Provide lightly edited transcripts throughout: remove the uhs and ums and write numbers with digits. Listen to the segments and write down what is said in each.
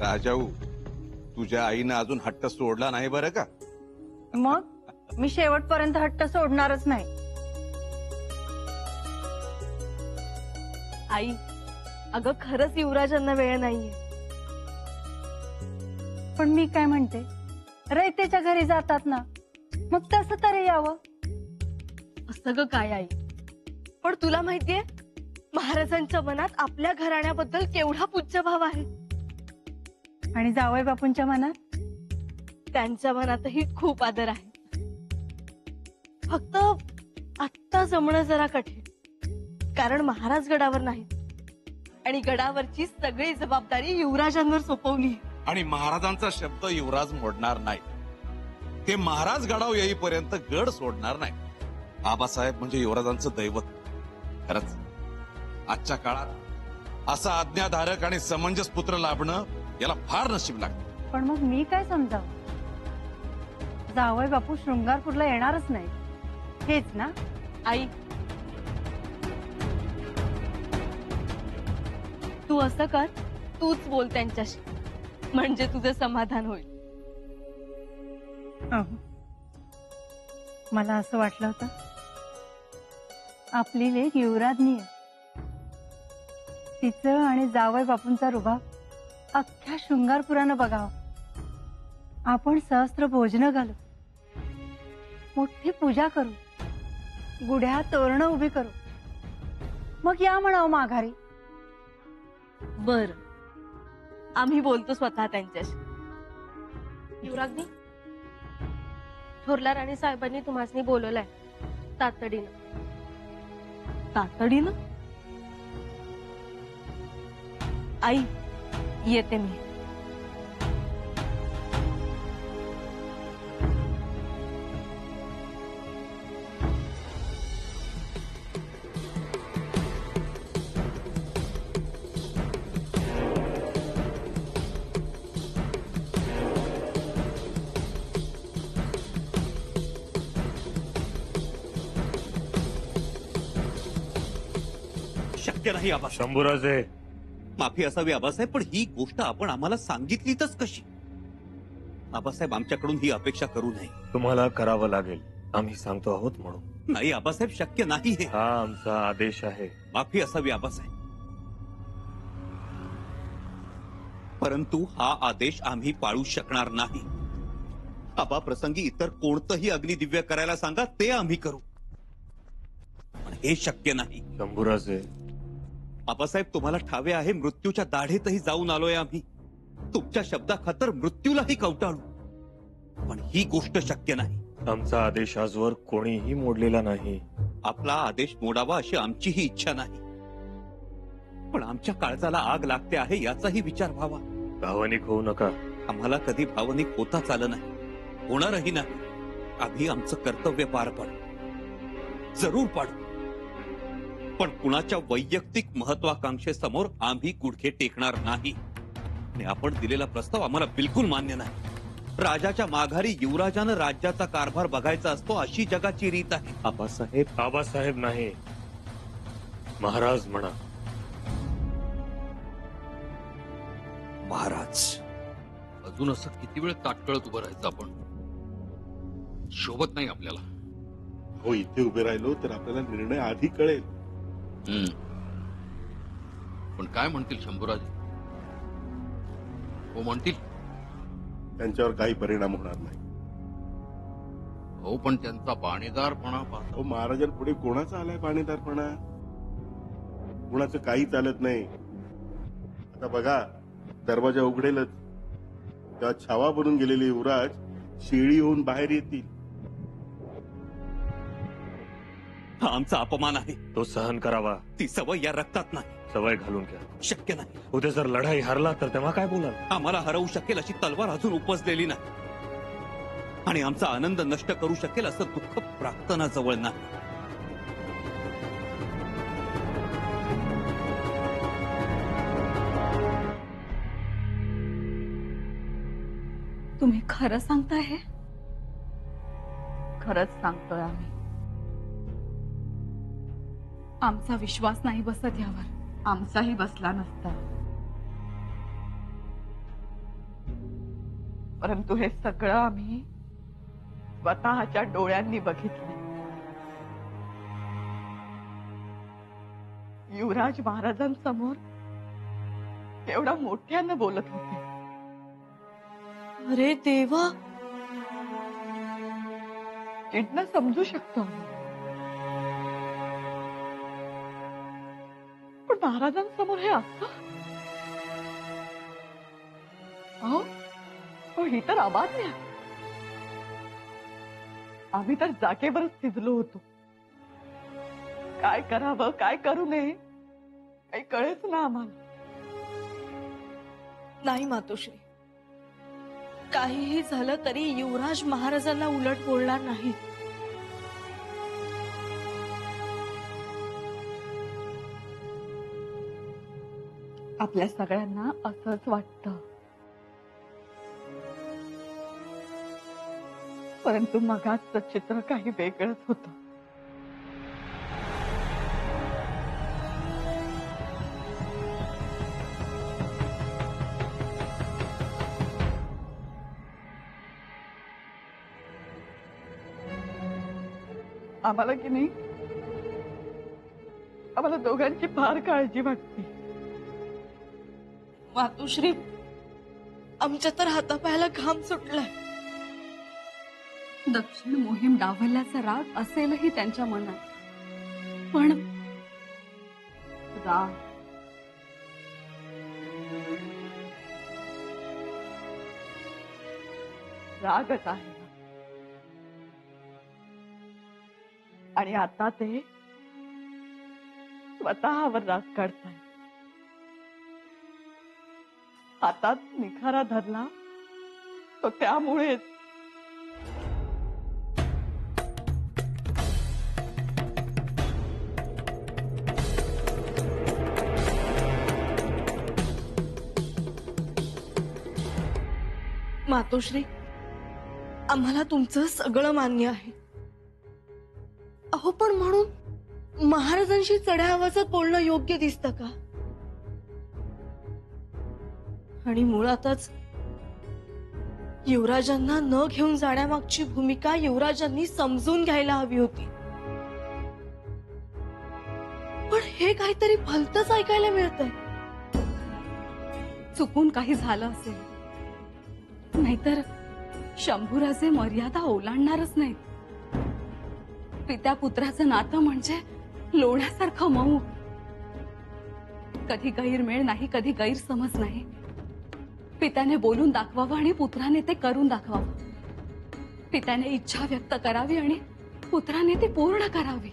राजाऊ, तुझ्या आईनं अजून हट्ट सोडला नाही बरं का? मग मी शेवटपर्यंत हट्ट सोडणारच नाही. आई, अगं खरंच युवराजांना वेळ नाहीये. पण मी काय म्हणते, रयतेच्या घरी जातात ना, मग तसं तरी यावं. असं ग काय आई, पण तुला माहितीये महाराजांच्या मनात आपल्या घराण्याबद्दल केवढा पूज्यभाव आहे. आणि जावई बापूंच्या मनात? त्यांच्या मनातही खूप आदर आहे. फक्त आत्ता जमणं जरा कठीण, कारण महाराज गडावर नाहीत आणि गडावरची सगळी जबाबदारी युवराजांवर सोपवली. आणि महाराजांचा शब्द युवराज मोडणार नाही. ते महाराज गडावर येईपर्यंत गड सोडणार नाही. बाबासाहेब म्हणजे युवराजांचं दैवत. खरंच आजच्या काळात असा आज्ञाधारक आणि समंजस पुत्र लाभणं याला फार नशीब लागतं. पण मग मी काय समजावं? जावई बापू शृंगारपूरला येणारच नाही, हेच ना? आई, तू असं कर, तूच बोल त्यांच्याशी, म्हणजे तुझं समाधान होईल. मला असं वाटलं होतं आपली लेक युवराजनी आहे. तिचं आणि जावई बापूंचा रुबाब अख्ख्या शृंगारपुरानं बघावं. आपण सहस्त्र भोजनं घालू, मोठी पूजा करू, गुढ्या तोरणं उभी करू, मग या म्हणावं माघारी. बर, आम्ही बोलतो स्वतः त्यांच्याशी. युवराजनी, थोरल्या राणी साहेबांनी तुम्हाला बोलवलंय तातडीनं. तातडीनं? आई, येते मी. शक्य नाही आबा. शंभूराजे, माफी असावी आबासाहेब, पण ही गोष्ट आपण आम्हाला सांगितलीच कशी? आबासाहेब, आमच्याकडून ही अपेक्षा करू नये. तुम्हाला करावं लागेल, आम्ही सांगतो आहोत म्हणून. नाही आबासाहेब, शक्य नाही हे. हा आमचा आदेश आहे. माफी असावी आबासाहेब, परंतु हा आदेश आम्ही पाळू शकणार नाही. आबा, प्रसंगी इतर कोणतंही अग्निदिव्य करायला सांगा, ते आम्ही करू, पण हे शक्य नाही. शंभूराजे, आबासाहेब, तुम्हाला ठावे आहे, मृत्यूच्या दाढेतही जाऊन आलोय आम्ही. तुमच्या शब्दाखातर मृत्यूलाही कवटाळू, पण ही गोष्ट शक्य नाही. आमचा आदेश आजवर कोणीही मोडलेला नाही. आपला आदेश मोडावा अशी आमचीही इच्छा नाही, पण आमच्या काळजाला आग लागते आहे याचाही विचार व्हावा. भावनिक होऊ नका. आम्हाला कधी भावनिक होताच आलं नाही, होणारही नाही. आम्ही आमचं कर्तव्य पार पाडू, जरूर पाडू, पण कुणाच्या वैयक्तिक महत्वाकांक्षेसमोर आम्ही गुडघे टेकणार नाही. आणि आपण दिलेला प्रस्ताव आम्हाला बिलकुल मान्य नाही. राजाच्या माघारी युवराजानं राज्याचा कारभार बघायचा असतो, अशी जगाची रीत आहे. आबासाहेब. आबासाहेब नाही, महाराज म्हणा. महाराज. अजून असं किती वेळ ताटकळत उभं राहायचं आपण? शोभत नाही आपल्याला. हो, इथे उभे राहिलो तर आपल्याला निर्णय आधी कळेल. पण काय म्हणतील शंभूराजे? हो म्हणतील? त्यांच्यावर काही परिणाम होणार नाही. हो, पण त्यांचा बाणेदारपणा पाहता. हो, महाराजांपुढे कोणाचा आलाय बाणेदारपणा? कोणाचं काही चालत नाही. आता बघा, दरवाजा उघडेलच तेव्हा छावा बनून गेलेले युवराज शेळी होऊन बाहेर येतील. हा आमचा अपमान आहे. तो सहन करावा. ती सवय या रक्तात नाही. सवय घालून घ्या. शक्य नाही. उद्या जर लढाई हरला तर तेव्हा काय बोलाल? आम्हाला हरवू शकेल अशी तलवार अजून उपजलेली नाही, आणि आमचा आनंद नष्ट करू शकेल असं दुःख प्रार्थनाजवळ नाही. तुम्ही खरं सांगताय? हे खरंच सांगतोय आम्ही. आमचा विश्वास नाही बसत यावर. आमचाही बसला नसता. परंतु हे सगळं आम्ही स्वतःच्या डोळ्यांनी बघितलं. युवराज महाराजांसमोर एवढा मोठ्यानं बोलत होते. अरे देवा, चिडणं समजू शकतो, पण महाराजांसमोर हे असं? अहो, ही तर अबाध्य आहे. आम्ही तर जागेवरच शिजलो होतो. काय करावं काय करू नये काही कळेच ना आम्हाला. नाही मातोश्री, काहीही झालं तरी युवराज महाराजांना उलट बोलणार नाही. आपल्या सगळ्यांना असंच वाटतं, परंतु मगाचं चित्र काही वेगळंच होतं. आम्हाला की नाही, आम्हाला दोघांची फार काळजी वाटते. मातोश्री, आमच्या तर हातापायाला घाम सुटलाय. दक्षिण मोहीम डावलल्याचा राग असेलही त्यांच्या मनात, पण राग रागच आहे. आणि आता ते स्वतःवर राग काढताय. हातात निखारा धरला तो त्यामुळेच. मातोश्री, आम्हाला तुमचं सगळं मान्य आहे. अहो, पण म्हणून महाराजांशी चढ्या आवाजात बोलणं योग्य दिसतं का? आणि मुळातच युवराजांना न घेऊन जाण्यामागची भूमिका युवराजांनी समजून घ्यायला हवी होती. पण हे काहीतरी भलतंच ऐकायला मिळतंय. चुकून काही झालं असेल, नाहीतर शंभूराजे मर्यादा ओलांडणारच नाहीत. पित्या पुत्राचं नातं म्हणजे लोण्यासारखं मऊ. कधी गैरमेळ नाही, कधी गैरसमज नाही. पित्याने बोलून दाखवावं आणि पुत्राने ते करून दाखवावं. पित्याने इच्छा व्यक्त करावी आणि पुत्राने ती पूर्ण करावी.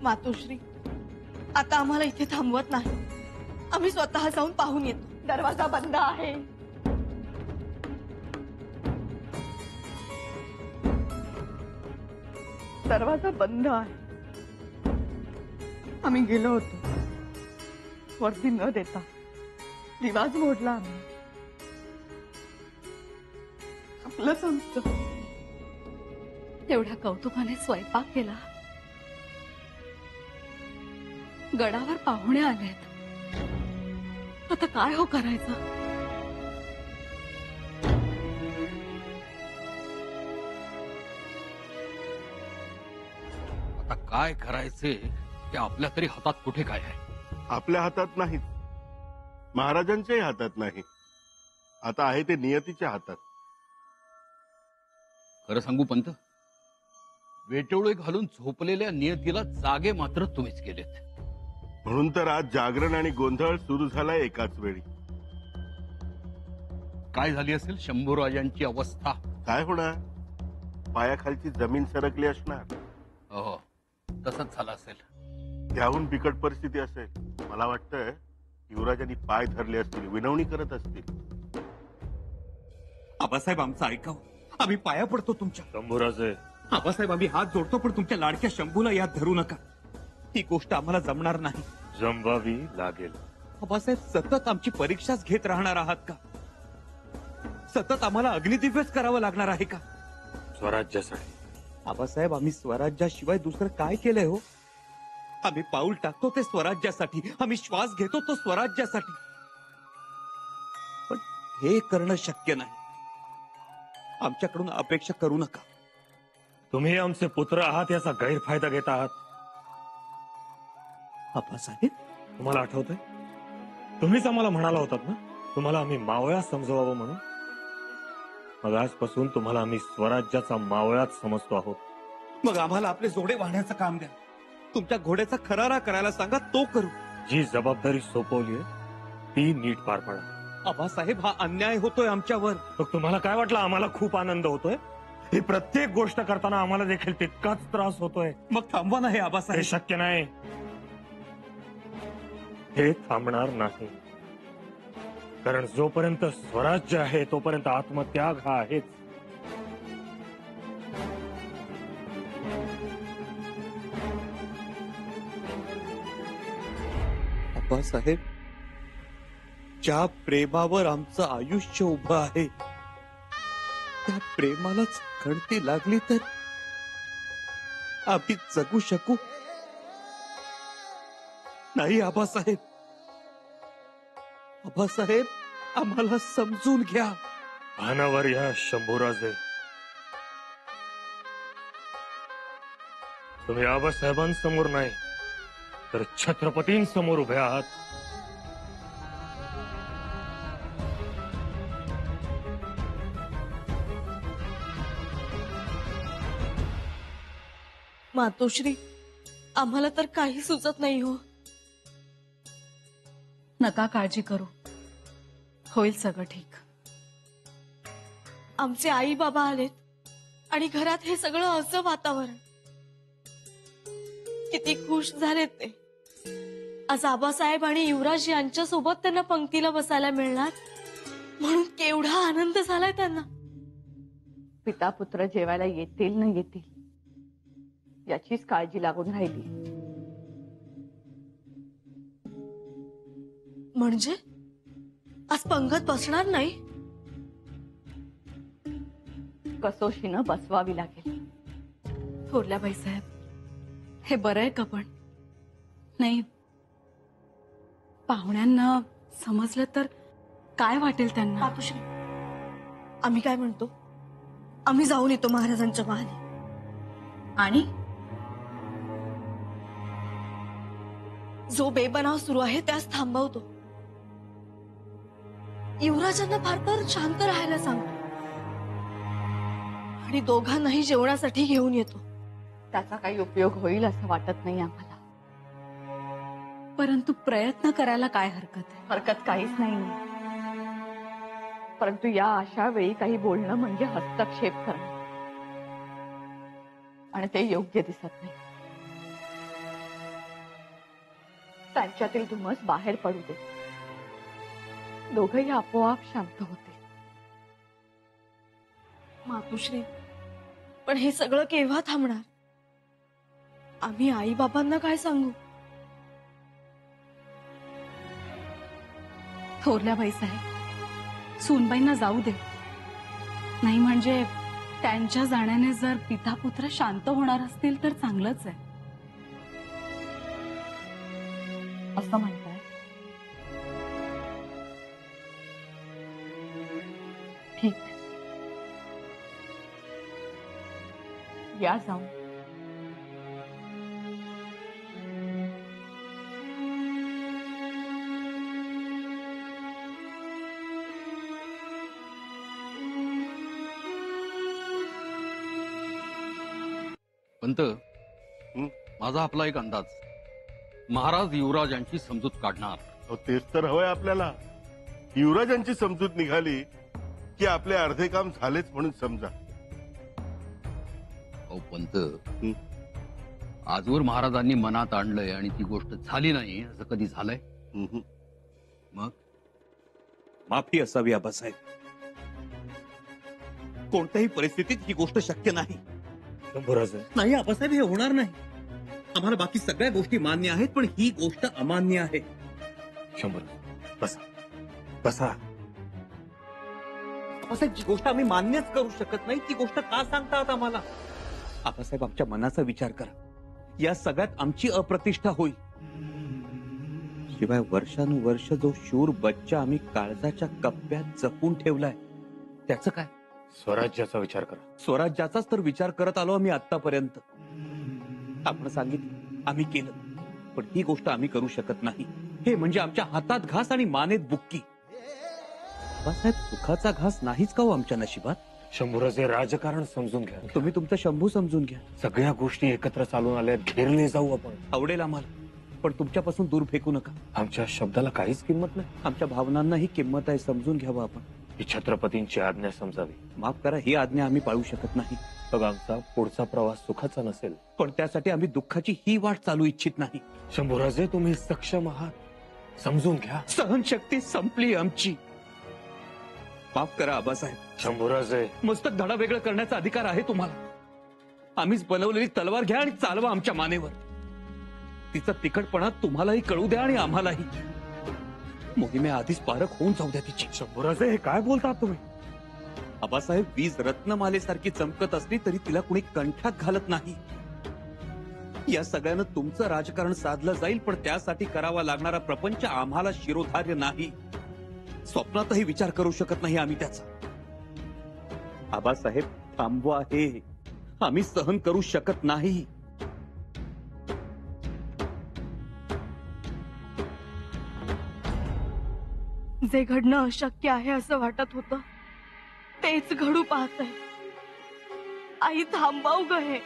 मातोश्री, आता आम्हाला इथे थांबवत नाही. आम्ही स्वतः जाऊन पाहून येतो. दरवाजा बंद आहे. दरवाजा बंद आहे. आम्ही गेलो होतो. वर्दी न देता दिवाज मोडला आम्ही. आपलंच आमचं. एवढ्या कौतुकाने स्वयंपाक केला. गडावर पाहुणे आलेत. आता काय हो करायचं? आता काय करायचे ते आपल्या तरी हातात कुठे काय आहे? आपल्या हातात नाही, महाराजांच्याही हातात नाही. आता आहे ते नियतीच्या हातात. खरं सांगू पंत, वेटोळे घालून झोपलेल्या नियतीला जागे मात्र तुम्हीच केलेत. म्हणून तर आज जागरण आणि गोंधळ सुरू झालाय एकाच वेळी. काय झाली असेल शंभूराजांची अवस्था? काय होणार? पायाखालची जमीन सरकली असणार. हो, तसंच झालं असेल. त्याहून बिकट परिस्थिती असेल. मला वाटतंय युवराजांनी पाय धरले असतील, विनवणी करत असतील. आबासाहेब, आमचं ऐकावं. आम्ही पाया पडतो तुमच्या. शंभूराजे, आबासाहेब, आम्ही हात जोडतो, पण तुमच्या लाडक्या शंभूला यात धरू नका. ही गोष्ट आम्हाला जमणार नाही. जमवावी लागेल. आबासाहेब, सतत आमची परीक्षाच घेत राहणार आहात का? सतत आम्हाला अग्निदिव्यच करावं लागणार आहे का? स्वराज्यासाठी. आबासाहेब, आम्ही स्वराज्याशिवाय दुसरं काय केलंय हो? आम्ही पाऊल टाकतो ते स्वराज्यासाठी. आम्ही श्वास घेतो तो स्वराज्यासाठी. हे करणं शक्य नाही. आमच्याकडून अपेक्षा करू नका. तुम्ही आमचे पुत्र आहात याचा गैरफायदा घेत आहात. आबासाहेब, तुम्हाला आठवतंय, तुम्हीच आम्हाला म्हणाला होतात ना, तुम्हाला आम्ही मावळा समजवावं म्हणून. मग आजपासून तुम्हाला आम्ही स्वराज्याचा मावळाच समजतो आहोत. मग आम्हाला आपले जोडे वाहण्याचं काम द्या. तुमच्या घोड्याचा खरारा करायला सांगा, तो करू. जी जबाबदारी सोपवली ती नीट पार पाडा. आबासाहेब, हा अन्याय होतोय आमच्यावर. मग तुम्हाला काय वाटलं आम्हाला खूप आनंद होतोय? ही प्रत्येक गोष्ट करताना आम्हाला देखील तितकाच त्रास होतोय. मग थांबवा ना हे हे आबासाहेब. शक्य नाही. हे थांबणार नाही. कारण जोपर्यंत स्वराज्य आहे तोपर्यंत आत्मत्याग हा आहेच. आबासाहेब, ज्या प्रेमावर आमचं आयुष्य उभं आहे त्या प्रेमालाच खणती लागली तर आम्ही जगू शकू नाही. आबासाहेब, आबासाहेब, आम्हाला समजून घ्या. भानावर या शंभूराजे, तुम्ही आबासाहेबांसमोर नाही तर छत्रपतींसमोर उभे आहात. मातोश्री, आम्हाला तर काही सुचत नाही हो. नका काळजी करू, होईल सगळं ठीक. आमचे आई बाबा आलेत आणि घरात हे सगळं असं वातावरण. किती खुश झालेत ते. आज आबासाहेब आणि युवराज यांच्या सोबत त्यांना पंक्तीला बसायला मिळणार म्हणून केवढा आनंद झालाय त्यांना. पिता पुत्र जेवायला येतील न येतील याचीच काळजी लागून राहिली. म्हणजे आज पंगत बसणार नाही? कसोशीनं बसवावी लागेल. थोरल्या बाईसाहेब, हे बरं आहे का? पण नाही, पाहुण्यांना समजलं तर काय वाटेल त्यांना? मातोश्री, आम्ही काय म्हणतो, आम्ही जाऊन येतो महाराजांच्या महाली. आणि जो बेबनाव सुरू आहे त्यास थांबवतो. युवराजांना फार तर शांत राहायला सांगतो आणि दोघांनाही जेवणासाठी घेऊन येतो. त्याचा काही उपयोग होईल असं वाटत नाही आम्हाला. परंतु प्रयत्न करायला काय हरकत आहे? हरकत काहीच नाही. परंतु या अशा वेळी काही बोलणं म्हणजे हस्तक्षेप करणं आणि ते योग्य दिसत नाही. त्यांच्यातील धुमस बाहेर पडू दे. दोघंही आपोआप शांत होते. मातोश्री, पण हे सगळं केव्हा थांबणार? आम्ही आई बाबांना काय सांगू? थोरल्या बाईसाहेब, सूनबाईंना जाऊ दे. नाही म्हणजे त्यांच्या जाण्याने जर पिता पुत्र शांत होणार असतील तर चांगलंच आहे. असं म्हणताय? ठीक, या जाऊन. पंत, माझा आपला एक अंदाज, महाराज युवराज यांची समजूत काढणार. अहो, तेच तर हवंय आपल्याला. युवराजांची समजूत निघाली की आपले अर्धे काम झालेच म्हणून समजा. अहो पंत, आजवर महाराजांनी मनात आणलंय आणि ती गोष्ट झाली नाही असं कधी झालंय? मग माफी असावी आबासाहेब. कोणत्याही परिस्थितीत ही गोष्ट शक्य नाही. शंभूराजे, नाही आबासाहेब, हे होणार नाही. आम्हाला बाकी सगळ्या गोष्टी मान्य आहेत, पण ही गोष्ट अमान्य आहे. शंभूराजे, बसा बसा. आबासाहेब, जी गोष्ट आम्ही मान्यच करू शकत नाही ती गोष्ट का सांगतात आम्हाला? आबासाहेब, आमच्या मनाचा विचार करा. या सगळ्यात आमची अप्रतिष्ठा होईल. शिवाय वर्षानुवर्ष जो शूर बच्चा आम्ही काळजाच्या कप्प्यात जपून ठेवलाय त्याचं काय? स्वराज्याचा विचार करा. स्वराज्याचाच तर विचार करत आलो आम्ही आतापर्यंत. आपण सांगितलं, आम्ही केलं, पण ही गोष्ट आम्ही करू शकत नाही. हे म्हणजे आमच्या हातात घास आणि मानेत बुक्की. बाबासाहेब, सुखाचा घास नाहीच का हो आमच्या नशिबात? शंभूराजे, राजकारण समजून घ्या. तुम्ही तुमचं शंभू समजून घ्या. सगळ्या गोष्टी एकत्र चालून आल्या, घेरले जाऊ आपण. आवडेल आम्हाला, पण तुमच्यापासून दूर फेकू नका. आमच्या शब्दाला काहीच किंमत नाही. आमच्या भावनांनाही किंमत आहे, समजून घ्यावं आपण. ही छत्रपतींची आज्ञा समजावी. माफ करा, ही आज्ञा आम्ही पाळू शकत नाही. मग आमचा पुढचा प्रवास सुखाचा नसेल. पण त्यासाठी आम्ही दुःखाची ही वाट चालू इच्छित नाही. शंभूराजे, तुम्ही सक्षम आहात, समजून घ्या. सहनशक्ती संपली आमची. माफ करा आबासाहेब. शंभूराजे, मस्तक धडा वेगळं करण्याचा अधिकार आहे तुम्हाला. आम्हीच बनवलेली तलवार घ्या आणि चालवा आमच्या मानेवर. तिचा तिखटपणा तुम्हालाही कळू द्या आणि आम्हालाही. मोहिमेआधीच पारख होऊन जाऊ द्या तिची. शंभूराजे, हे काय बोलतात तुम्ही? आबासाहेब, वीज रत्नमालेसारखी चमकत असली तरी तिला कुणी कंठात घालत नाही. या सगळ्यानं तुमचं राजकारण साधलं जाईल, पण त्यासाठी करावा लागणारा प्रपंच आम्हाला शिरोधार्य नाही. स्वप्नातही विचार करू शकत नाही आम्ही त्याचा. आबासाहेब, थांबवा हे. आम्ही सहन करू शकत नाही. जे घडणं अशक्य आहे असं वाटत होतं तेच घडू पाहत आहे. आई, थांबाव ग हे.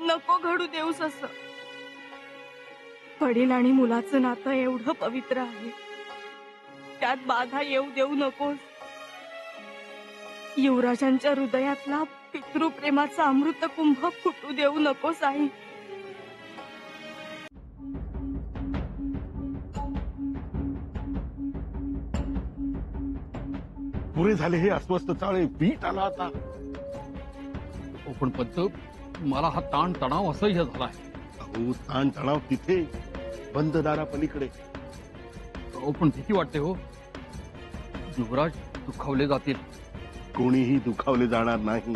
नको घडू देऊस असं. वडील आणि मुलाचं नातं एवढं पवित्र आहे, त्यात बाधा येऊ देऊ नकोस. युवराजांच्या हृदयातला पितृप्रेमाचा अमृत कुंभ फुटू देऊ नकोस आई. पुरे झाले हे अस्वस्थ चाळे, पीठ आला आता. हो, पण पंच, मला हा ताण तणाव असह्य झालाय. अहो, ताण तणाव तिथे, बंद दारा पलीकडे. हो, पण भीती वाटते हो. युवराज दुखावले जातील. कोणीही दुखावले जाणार नाही.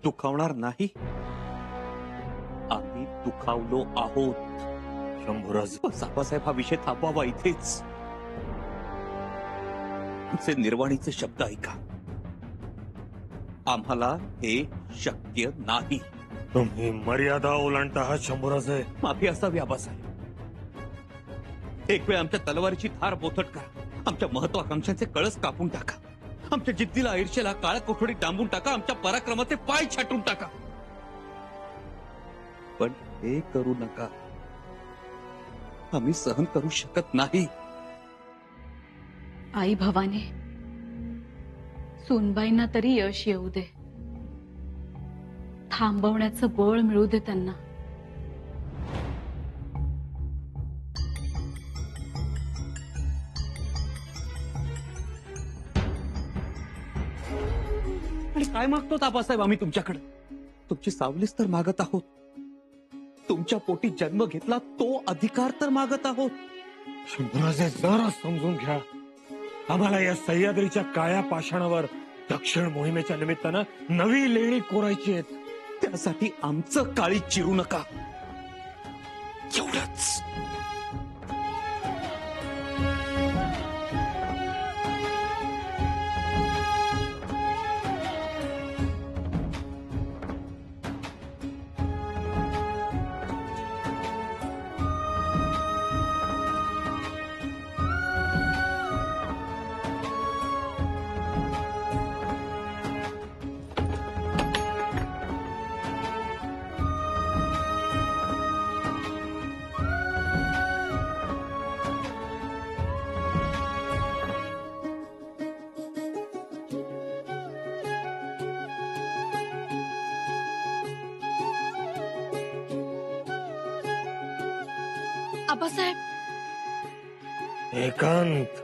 दुखावणार नाही? आम्ही दुखावलो आहोत. शंभूराज, आबासाहेब, हा विषय थांबवावा इथेच. आमचे निर्वाणीचे शब्द ऐका. आम्हाला हे शक्य नाही. तुम्ही मर्यादा ओलांडता आहात शंभूराजे. माफी असावी आबासाहेब. एक वेळ आमच्या तलवारीची धार बोथट करा. आमच्या महत्वाकांक्षांचे कळस कापून टाका. आमच्या जिद्दीला, ईर्षेला काळ्या कोठडीत डांबून टाका. आमच्या पराक्रमाचे पाय छाटून टाका. पण हे करू नका. आम्ही सहन करू शकत नाही. आई भवानी, सूनबाईंना तरी यश येऊ दे. थांबवण्याचं बळ मिळू दे त्यांना. आणि काय मागतो आबासाहेब आम्ही तुमच्याकडे? तुमची सावलीच तर मागत आहोत. तुमच्या पोटी जन्म घेतला तो अधिकार तर मागत आहोत. शंभूराजे, जरा समजून घ्या. आम्हाला या सह्याद्रीच्या काळ्या पाषाणावर दक्षिण मोहिमेच्या निमित्तानं नवी लेणी कोरायची आहेत. त्यासाठी आमचं काळी चिरू नका, एवढंच. आबासाहेब, एकांत